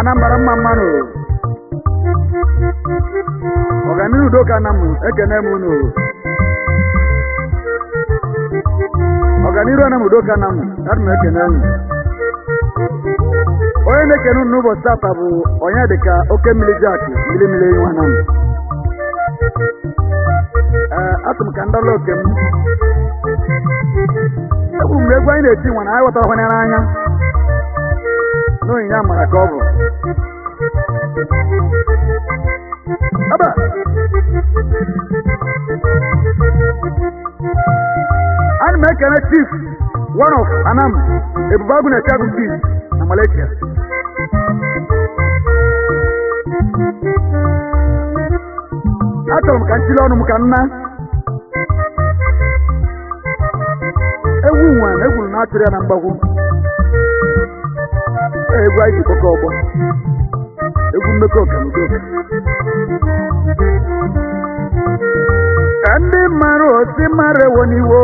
Anambra mmanụ ọganiru doka na m ekene m unu ọganiru na m doka na m adị m ekene unu onye na-ekene unu n'ụbọchị tata bụ onye dịka oke mmiri jack mmiri nwa na m asị m ka ndọla oke m egwu m egwu anyị na-eti nwa na anyị ghọtara ọhụrụ n'anya n'onyinye amara ka ọ bụ aba ana m ekele chief one of Anam Ebubagụ na Chagu Peace na Malaysia achọrọ m ka nchili ọnụ m ka nna egwu nwa na egwuru na atụrụ ya na mgbagwo egwu anyị ji kpọkọ ọgbọ egwu mmekọ ọkanudoka ka ndị mmadụ osi mara ewo n'iwo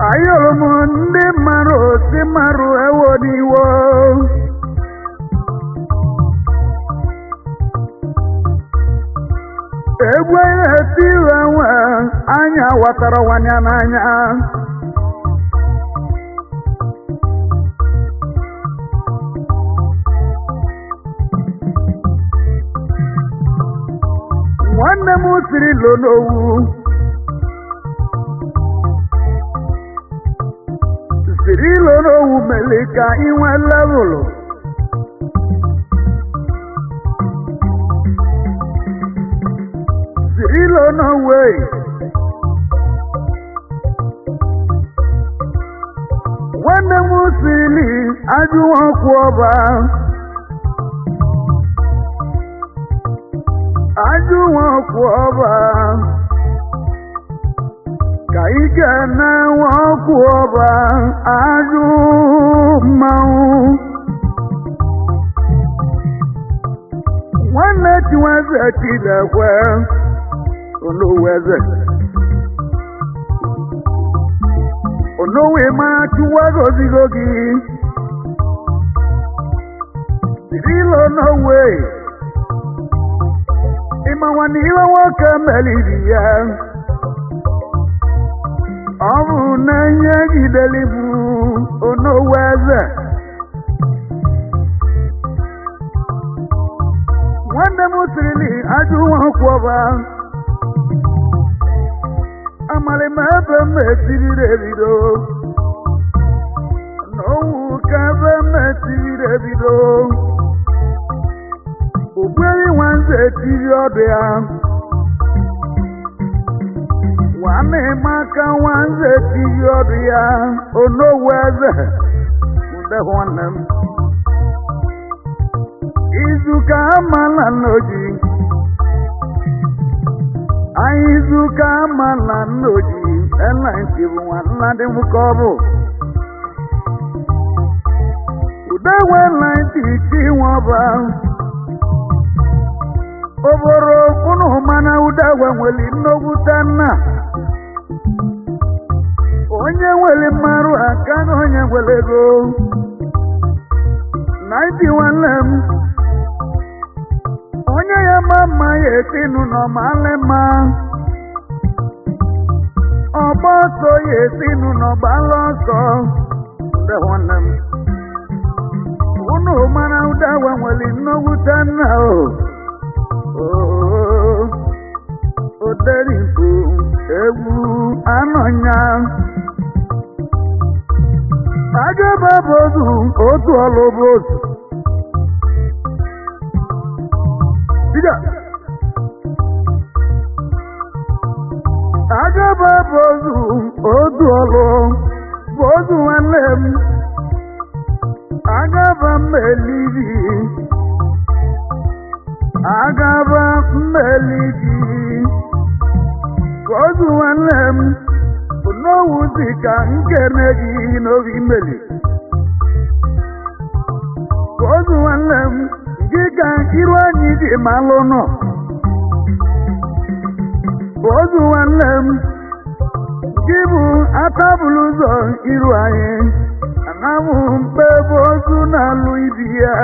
ayọrọ m ndị mmadụ osi mara ewo n'iwo egwu anyị eti iwe nwe anya watara nwanya n'anya nwanne m siri lo n'owu siri lo n'owu mere ka inwe levụlụ siri lo n'owe nwanne m siri ajụwa ọkụ ọba ajụwa ọkụ ọba ka ike na-enwe ọkụ ọba ajụ mmanwụ nwanne Chinweze Chidekwe Onoweze Onowe mara Chukwu gozigo gị sirilo n'owe ịmanwa na iwe nwoke meliri ya ọ bụ na ihe jideli bụ Onoweze nwanne m sirili ajụ nwakwụ ọba amali m ebe m etiri ebido n'owu ka ebe m etiri ebido Ogweri nwanze etiri ọdụ ya nwanne maka nwanze etiri ọdụ ya Onoweze nde nwanne m izuka amala n'oji anyị izuka amala n'oji ela nke bụ nwanna dị m ka ọ bụ udewe la ntị iti nwọba oboro unu mana udewe nwere nnukwu nna onye nwere mmarụ aka na onye nwere ego na iti nwanne m onye ya mama ya etinu n'ọmalị mma ọgba ọsọ ya etinu n'ọgbala ọsọ ndị nwanne m unu mana udewe nwere nnukwu nna oderigbo egwu anọnya agaba bụ otu ọlụ bụ otu Diga. Agaba bozu odu olo bozu nwanne m agaba mmeligi bozu nwanne m n'owu dịka nkene gị n'oge imeli bozu nwanne m gị ka iru anyị dị malụ nọ bozu nwanne m gị bụ atabụlụ iru anyị anamụ mkpebe ozu na-alụ ibi ya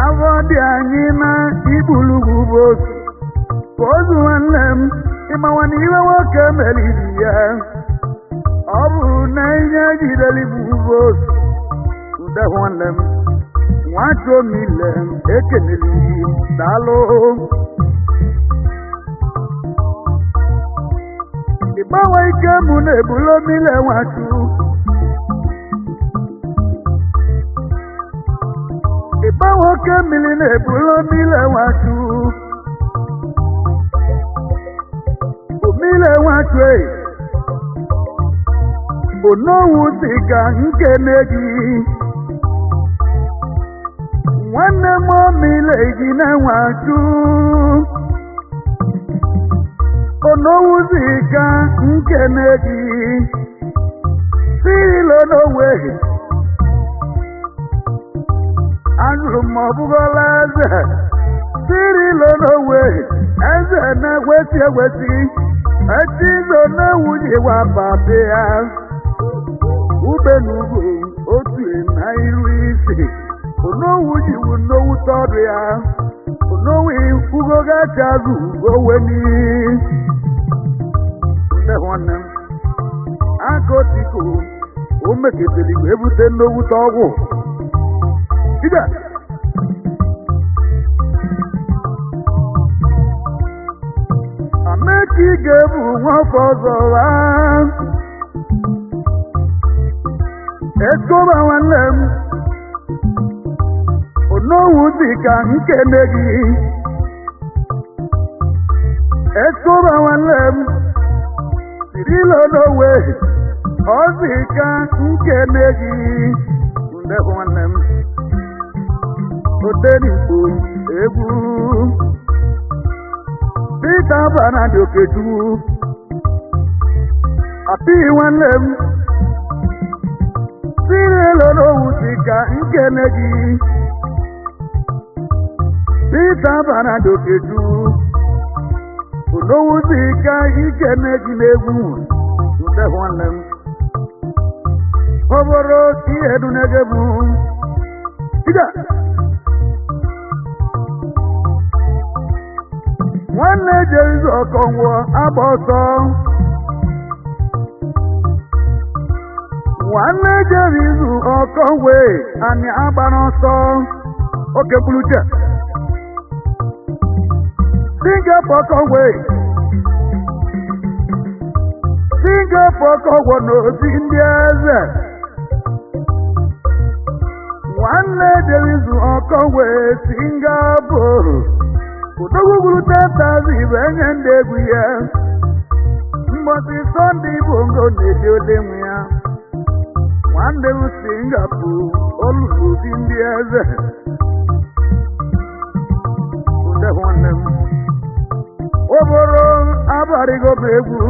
afọ dị anyị na igbulugwu bụ ozu ka ozu nwanne m ịmawa na iwe nwoke mere ibi ya ọ bụ na ihe jidere bụ ozu ude nwanne m nwachomile ekenere daalụ ịgbanwe ike mụ na-ebulo mile nwachu ịgbanwe oke mmiri na-ebulo mile nwachu omile nwachu onowu dị ka nkene gị nwanne m omile gị na nwachu onowuzi ka nkene gị silo n'owe anụrụ m ọbụgola eze sirilo n'owe eze na-egwesi egwesi echizo na-ewuji wabade ya ube n'ugwu otu na iru isi onowu jiwu nnowu tọdụ ya onowu ugogachazu oweni ndị nwanne m aka otiko o meketara wee bute nnowute ọgwụ ida ameka ị ga-ebu nwafọ ọzọ ha ekoba nwanne m onowu dị ka nkene gị ekoba nwanne m sirilo n'owe ọ dị ka nkene gị ndị nwanne m odenigbo egwu Pita bana dị Okechukwu apịghị nwanne m sirilo n'owu dị ka nkene gị Pita bana dị Okechukwu onowu dị ka ikene gị n'egwu ndị nwanne m ọ bụrụ ihe dunege bụ ida nwanne jerizo ọkọnwụ agba ọsọ nwanne jerizo ọkọnwe anyị agba n'ọsọ oke buluche Singapore ọkọnwe Singapore ọkọnwe n'ozi ndị eze nwanne jerizo ọkọnwe Singapore odogwu gburu 10,000 ibe enye ndị egwu ya mbọchị sọnde igbo ngo na-eji ole nwe ya nwanne m Singapore olulu di ndị eze ude nwanne m oboro abarịgo m egwu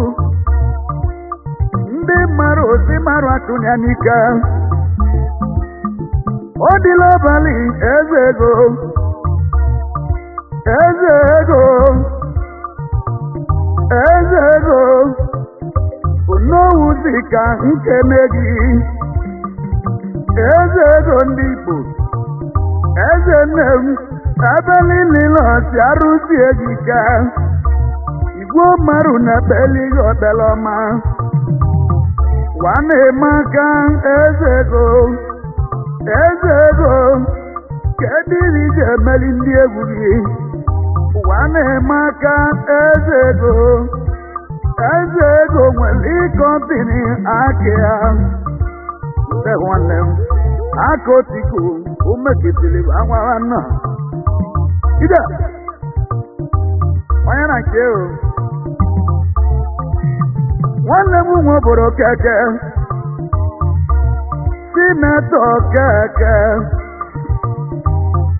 ndị mmadụ osi mmadụ atụnya n'ike ọ dịla abalị eze ego eze ego onowu dị ka nkene gị eze ego ndị Igbo eze nne m ebe niile ọsị arụsi gị ka igwe mmadụ na belighị ọbelọma nwanne m aka eze ego kedu iri ji emeli ndị egwu gị ụwa na-eme aka eze ego nwere kọmpini aka ya ndị nwanne m aka otiko o mekitiri anwara nna ide onye na nke o nwanne m nwe obodo keke sinetọ keke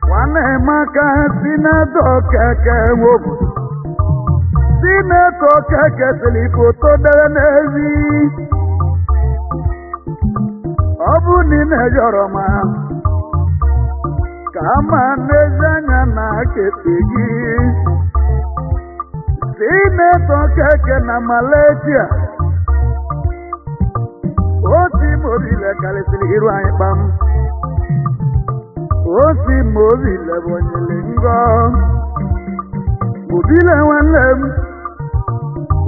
nwanne m aka sinetọ keke nwobu sinetọ keke siri foto dere n'ezi ọ bụ na ị na-ejọrọ ma ka ama n'ezi anya na akete gị sinetọ keke na Malaysia o mobile karịsịrị iru anyị kpam osi mobile bụ onyele ngọ mobile nwanne m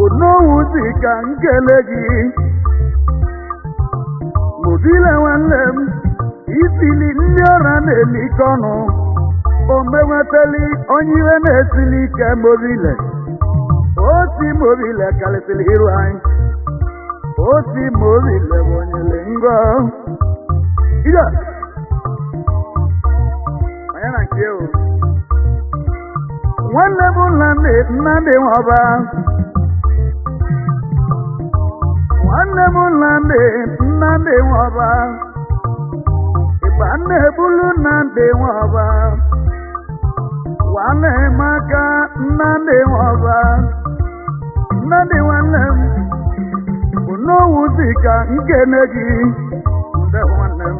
onowuzi ka nkele gị mobile nwanne m ifili ndị ọra na-elike ọnụ o menwetali onye iwe na-esili ike mobile osi mobile karịsịrị iru anyị osi mobile bụ onyele ngọ ida onye na nke o nwanne m Nnamdi Nwaba nwanne m Nnamdi Nwaba ịba na-ebulu Nnamdi Nwaba nwanne maka Nnamdi Nwaba Nnamdi nwanne m onowuzi ka nkene gị nde nwanne m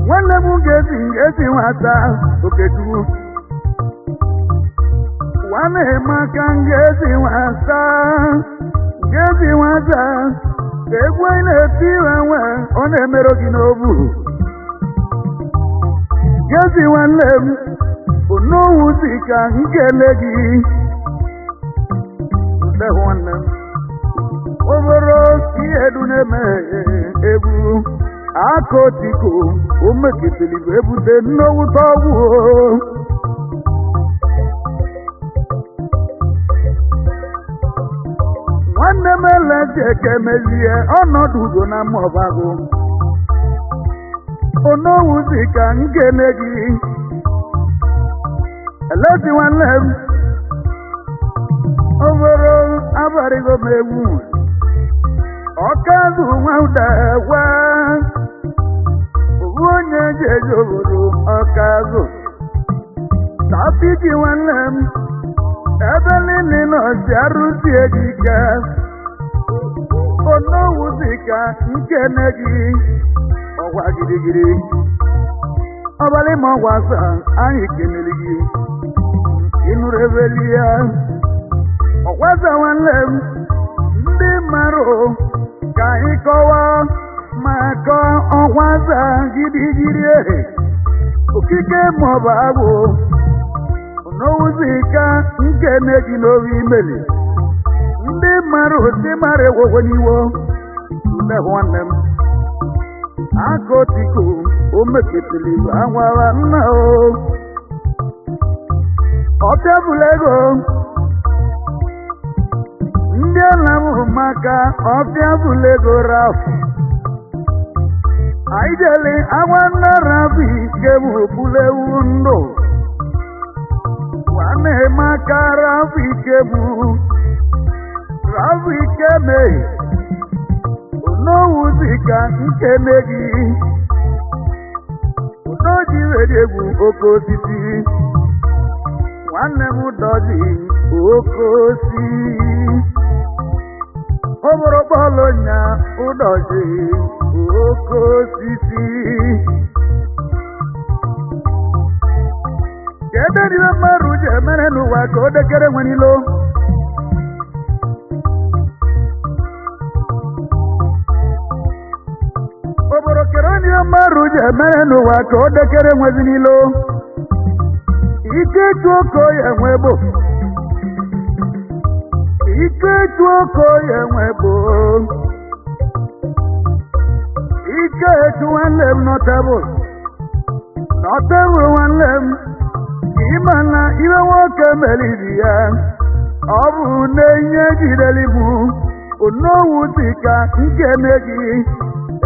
nwanne m ga-esi nwata Okechukwu nwanne maka ga-esi nwata ka egwu anyị na-eti iwe nwe ọ na-emerụ gị n'obu ga-esi nwanne m onowuzi ka nkele gị nde nwanne m obere ihe du na-eme egwu akotiko omeketeli bụ ebute nnowute ọgwụ nwanne m Elezi Ekemezie ọnọdụ ugo na mmụọbagụ onowuzi ka nkele gị Elezi nwanne m obere abarịgo m egwu ọkazụ nwa ụdagwa obu onye ga-eji obodo ọkazụ tapiji nwanne m ebe niile nọzi arụzie gị ike onowuzi ka nkene gị ọgwa girigiri ọbalị ma ọgwa asaa anyị kenere gị ịnụrụ ebeli ya ọgwaza nwanne m ndị mmadụ ka anyị kọwaa maka ọgwaza gidigidi okike maọbụ agwụ onowuzi ka nkene gị n'oge imeli ndị mmadụ si mara egwogwe n'iwo nde nwanne m akotiko omeketeli agwara nna o ọbịabụla ego ndị ala m maka ọbịabụla ego rafụ anyị jeli agwa nna rafụ ike m okpulewu ndụ nwanne maka rafụ ike m rafụ ike mee onowuzi ka nkene gị onoji were egwu oke osisi nwanne m dọji oke osisi oboro bọọlụ nya ụdọji oke osisi kedu ihe mmadụ ji emere n'ụwa ka o dekere nwe n'ilo oboro kere ihe mmadụ ji emere n'ụwa ka o dekere nwezi n'ilo ike etu oko ya enwe gbo ike etu oko ya enwe gbo ike etu nwanne m nọtebụl nwanne m ịma na iwe nwoke meriri ya ọ bụ na ihe jidere ibu onowuzi ka nkene gị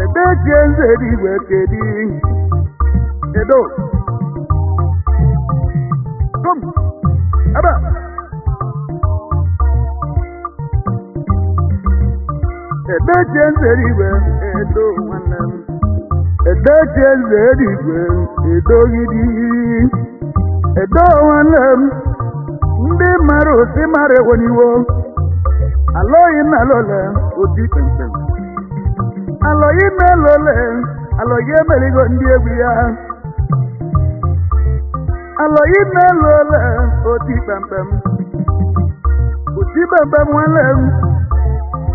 ebechie nze dị igwe kedi edo kom ebe ebechie nze dị igwe edo nwanne m ebechie nze dị igwe edo gidi edo nwanne m ndị mara osi mara eweniwo alọghị na alọle oti kpemkpem alọghị na alọle alọghị emerigo ndị egwu ya alọghị na alọle oti kpemkpem Chibebe nwanne m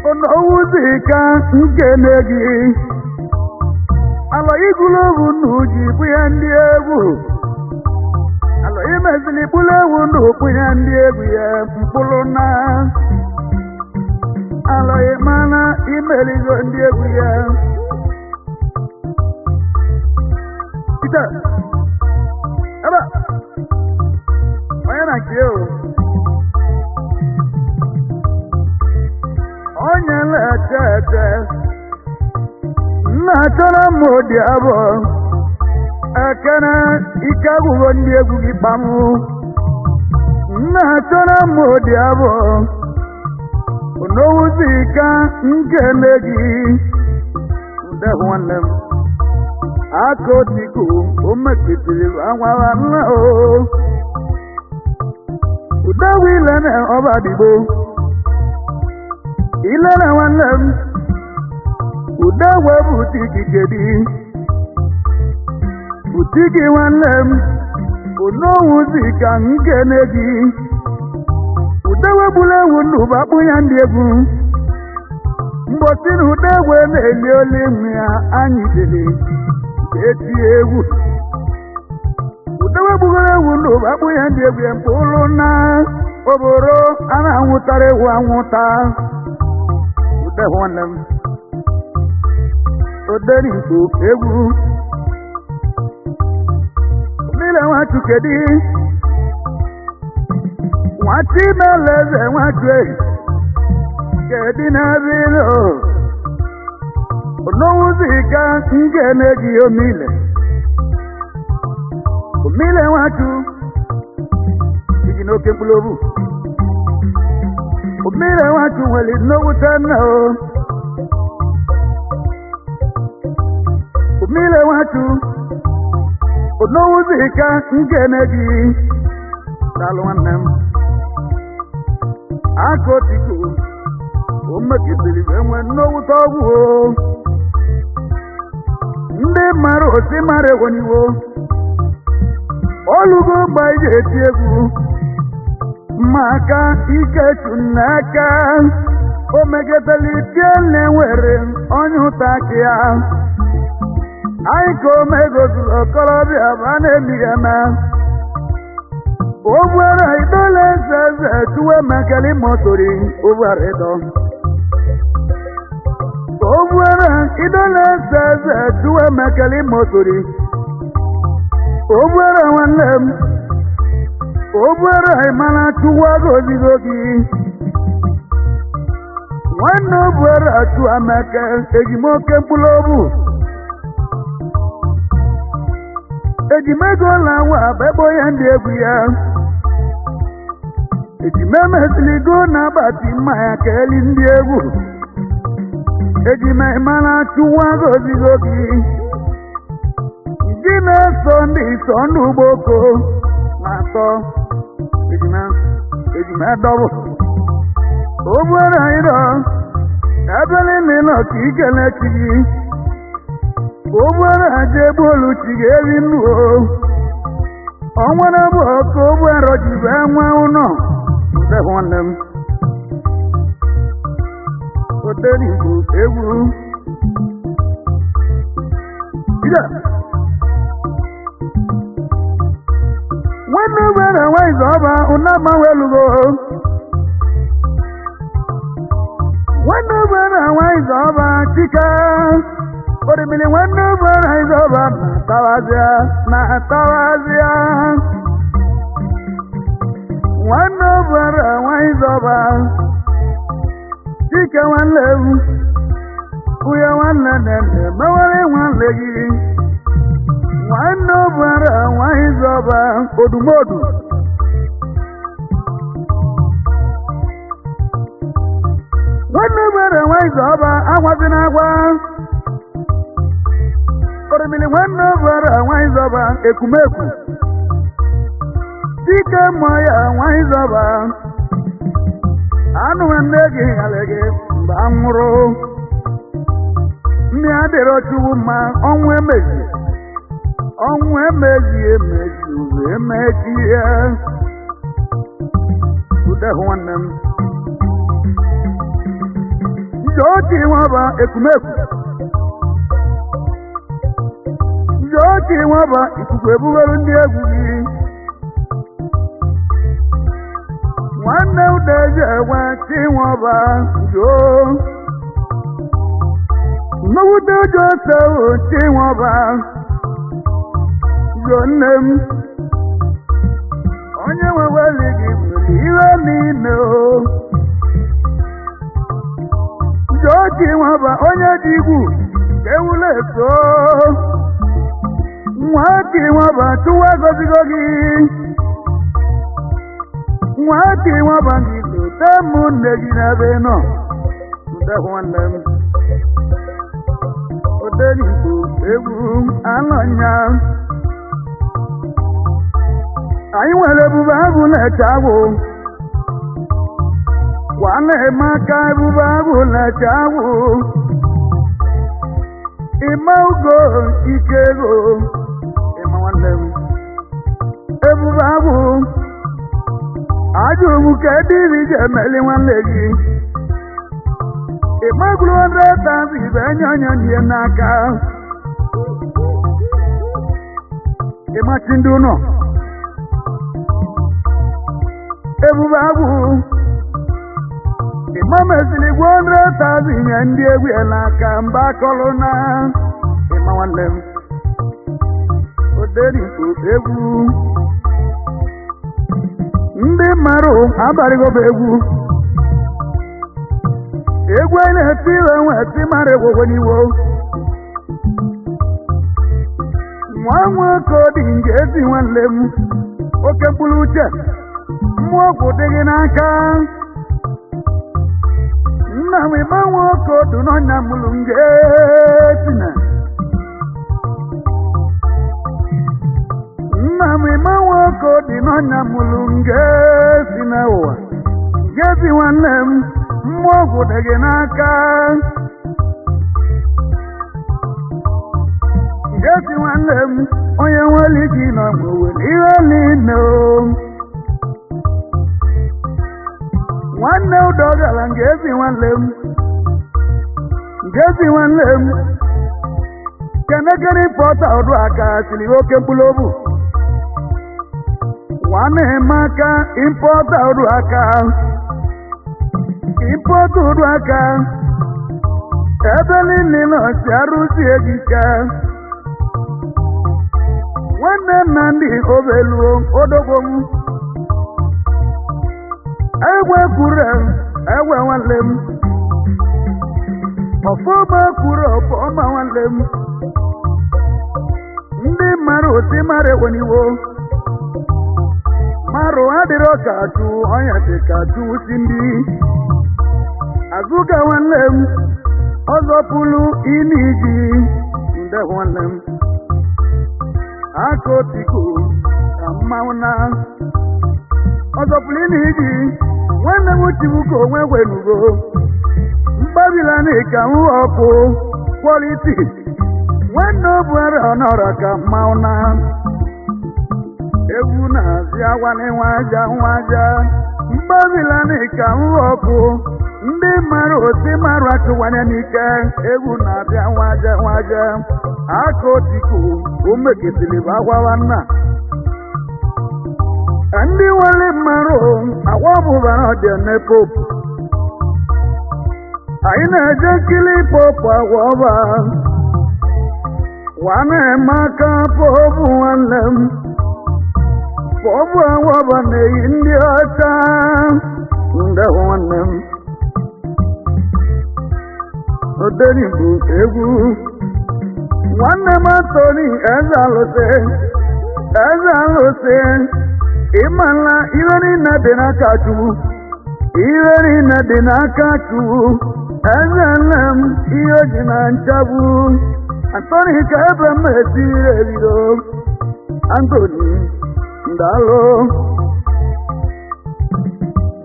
onowuzika nkene gị alọ igulu egwu nnu ji bụ ya ndị egwu alọ imezili bụlụ egwu nnu bụ ya ndị egwu ya mkpụrụ na alọ ịmana imeligo ndị egwu ya ite ebe onye na nke o onye na-ete nna chọrọ m ụdị abụọ ekene ike agwụgo ndị egwu gị kpamụ nna chọrọ m ụdị abụọ onowuzi ka nkene gị ude nwanne m aka otiku o mekitiri anwara nna o ude wile na ọba digbo ile na nwanne m ude wee butiki kedi butiki nwanne m onowuzi ka nkene gị ude wegbula ewu ndụ bakpụ ya ndị egwu mgbosi na ude wee na-eli oli nwe ya anyị dịrị eti egwu ude wegbugoro ewu ndụ bakpụ ya ndị egwu ya mkpụrụ na oboro a na-anwụtara ewu anwụta ude nwanne m oderigbo egwu niile nwachukedi nwati meleze nwachue kedi na-abịrị onowuzika nkene gị omile nwachu iji n'oke mkpụrụ obu omile nwachu nwere nnowute nna o omile nwachu onowuzika nkene gị daalụ nwanne m aka otiku o mekitiri enwe nnowute ọgwụ o ndị mara osi mara egwoniwo olugo mgbe iji eti egwu maka ikechu n'aka o megeteli tie na-enwere onye ụta aka ya anyị ka o megozuru okorobịa ba na-emi ya na obwara idole eze tuwe mekeli motori obwara ido obwara idole eze tuwe mekeli motori obwara nwanne m obwara ịmana chụwa gozigo gị nwanne obwara chụwa meke ejimoke mkpụrụ obu ejimego na awa bebo ya ndị egwu ya ejimemesiligo na agbati mmanya ka eli ndị egwu ejime ịmana chụwa gozigo gị ndị na-eso ndị iso ndị ugboko na-atọ ejime dọbụ obere ịrọ ebe niile nọ ka ikele chi gị obere aja egbu olu chi ga-eri nnu o ọnwere bụ ọka obere jibe nwa ụnọ nde nwanne m oderigbo egwu ide nwanne obere nwaize ọba ụnamawelugo nwanne obere nwaize ọba chika orimili nwanne obere nwaize ọba na-atawazịa nwanne obere nwaize ọba chika nwanne m uye nwanne nene mewere nwanne gị nwanne obere nwaize ọba odumodu nwanne obere nwaize ọba agwazi n'agwa orimili nwanne obere nwaize ọba ekumeku dike mmụọ ya nwaize ọba anụ nwanne gị ghara gị mgbe a nwụrụ mmiri adịrọ chukwu mma ọnwụ emezi uwe emechi ya ude nwanne m Joti waba ekumeku Joti waba ikuku ebuberu ndị egwu gị nwanne udeje ewe Chinwaba jo nnukwu ụjọ sewo Chinwaba jo nne m onye nweweli gị nwere ihe niile o jo Chinwaba onye dị igwu ewule so nwa Chinwaba tụwa gozigo gị nwa Chinwaba gị sote ụmụnne gị n'ebe nọ ndekwa nwanne m odenigbo egwu anọnya anyị nwere ebube agụ na-eche agwụ nwanne m aka ebube agụ na-eche agwụ ịma ugo ike ego ịma nwanne m ebube agụ ajụ m ka ediri ga-emeli nwanne gị ịgbagoro 100,000 ibe enye onye nye n'aka ịmachi ndị ụlọ ebube agwụ ịma mesịrị gwa 100,000 nye ndị egwu ya n'aka mba akọrọ na ịma nwanne m odenigbo egwu ndị mmadụ abalịgoba egwu egwu anyị na-eti iwe nweti mara egwogwe n'iwo nwa nwoke dị nge ezi nwanne m oke mkpụrụ uche mmụọ ọgwụ dị gị n'aka nna m ịma nwoke odu n'ọnya mụrụ nge tina nna m ịma nwoke dị n'ọnya mụrụ nge si n'ụwa nge ezi nwanne m mmụọ ọgwụ dị gị n'aka ngezi nwanne m onye nwere gị nọ nwere ihe niile o nwanne ụdọ gara ngezi nwanne m kenekere pọta ọdụ aka siri oke mkpụrụ obu nwanne m aka impọta ọdụ aka impọta ọdụ aka ebe niile nọsi arụzi egike nwanne nna ndị obeluo odogbo m egwe kwuru egwe nwanne m ọfọma kwuru ọfọma nwanne m ndị mara osi mara eweniwo marụ adịrọ ka chụ ọnya dị ka chụ si ndị azụga nwanne m ọzọpụlụ ili ji nde nwanne m aka otiko ka mmanwụ na ọzọpụlụ ili ji nwanne m chibuko onwe gwenugo mgbabila na ka m ọkụ kwọliti nwanne ọ bụ ara ọnọrọ ka mmanwụ na egwu na-azị agwanye nwaja mgbabila na ka m ọkụ ndị mara osi mara akụwanye n'ike egwu na-abịa nwaja aka otiko omeketiri bụ agwawa nna ndị nwere mmarụ agwa ọbụbara ọdịne popu anyị na-eje nkili popu agwa ọba wana-eme aka popu nwanne m popu agwa ọba na-eyi ndị ọcha ndewo nwanne m odenigbo egwu nwanne m Anthony eze alụsị ịmala ihe niile dị n'aka Chukwu ihe niile dị n'aka Chukwu eze nne m ihe o ji na nchagbu Anthony ka ebe m etiri ebido Anthony ndalụ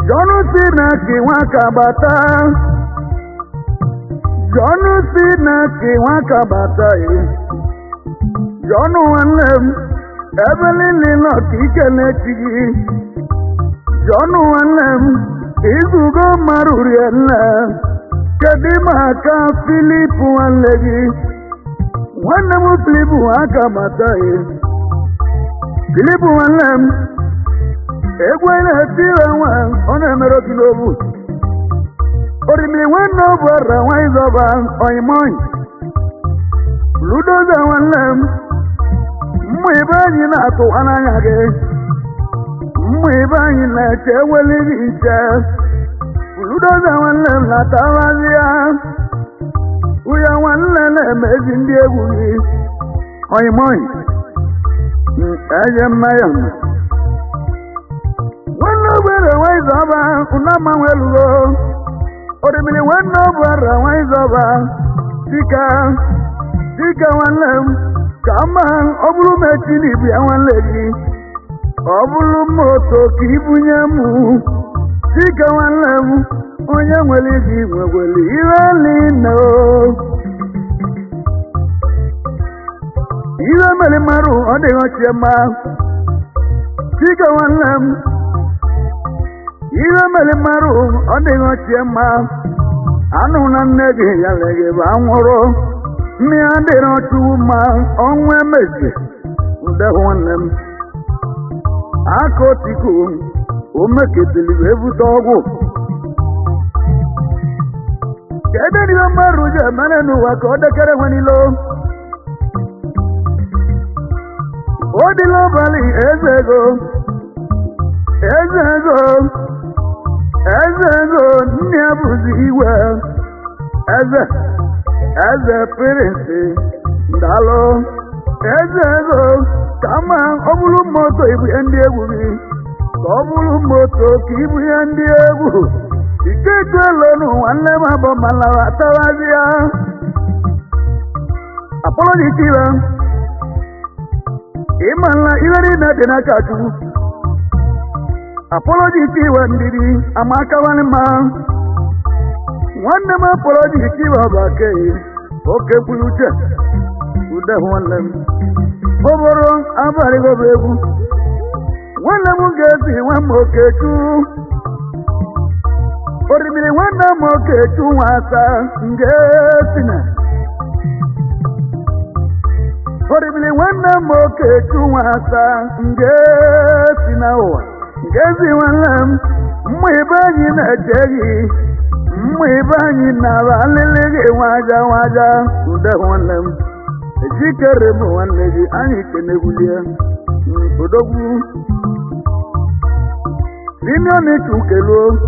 John si na ki nwaka bata John si na ki nwaka bata John nwanne m ebe niile nọ ka ike na-echi gị John nwanne m izugo mmadụ rie nne Kedimaka Philip Wanlegi Wanam Philip Wakamatai Philip Wanlam Egwena Tirawan on Americanobu Orimi Wanover Wizoba Oimon Ludoza Wanlam Mwibani Nato Anayage Mwibani Nache Wali Ludoza Wanlam Latavazia Uya Wanlam Mezindi Eguli Oimon Ayamayam Wanover Wizoba Unama Welugo Orimi Wanover Wizoba Sika Wanlam Kama obulu mechini bi Wanlegi obulu moto kibunyemu Sika Wanlam onye nwere gi nwegweli irali no Iwe mele maru ode ochema Sika Wanlam Iwe mele maru ode ochema anu na nege yalege ba nworo mi adero tuma onwe meje nde Wanlam akotiku omeketeli ebu togu kede ni maru je manenu wa ko de kere wanilo odilo bali ezego ni abuzi iwe eze prince ndalo ezego kama obulu moto ibu ndi egwu bi obulu moto ki ibu ndi egwu ikekelo no wanle mabo malawa tawazia apology tiwa imala iweri na denakatu apology tiwa ndiri amaka wanma Wanne ma apology tiwa bakay oke buluche ude Wanlam Oboro abari go bebu Wanlam ngezi wamoketu Orimiri wanna moketu wasa ngesina Orimiri wanna moketu wasa ngesina owa Ngezi Wanlam mwibanyi na jegi mwibanyi na valelege waja ude Wanlam Jikere mu Wanlegi ani kenegulia Odogu Sinioni chukelo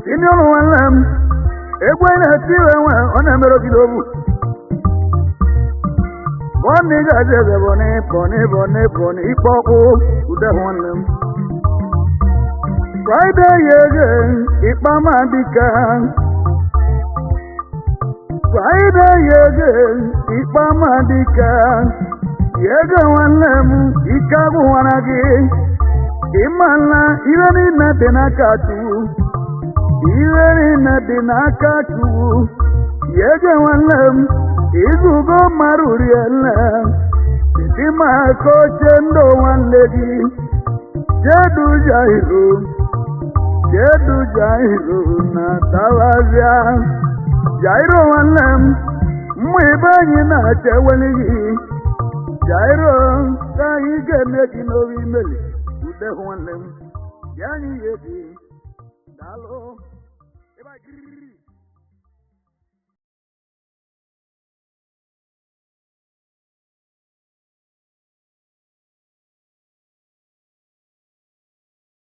Sinioni Wanlam Egwena tiwe wa onemero kidobu Boni gajeze boni Ipoku ude Wanlam Friday yege Ipama dika Friday yege Ipama dika Yege Wanlam Ikagu wanagi Imala iweri na denakatu Iweri na denakatu Yege Wanlam Izugo maruriela Sima kochendo Wanlegi Jedu Jairo na tawazia Jairo Wanlam mwibanyi na cheweligi Jairo kaige neki no wimeli ude Wanlam yani yedi dalo eba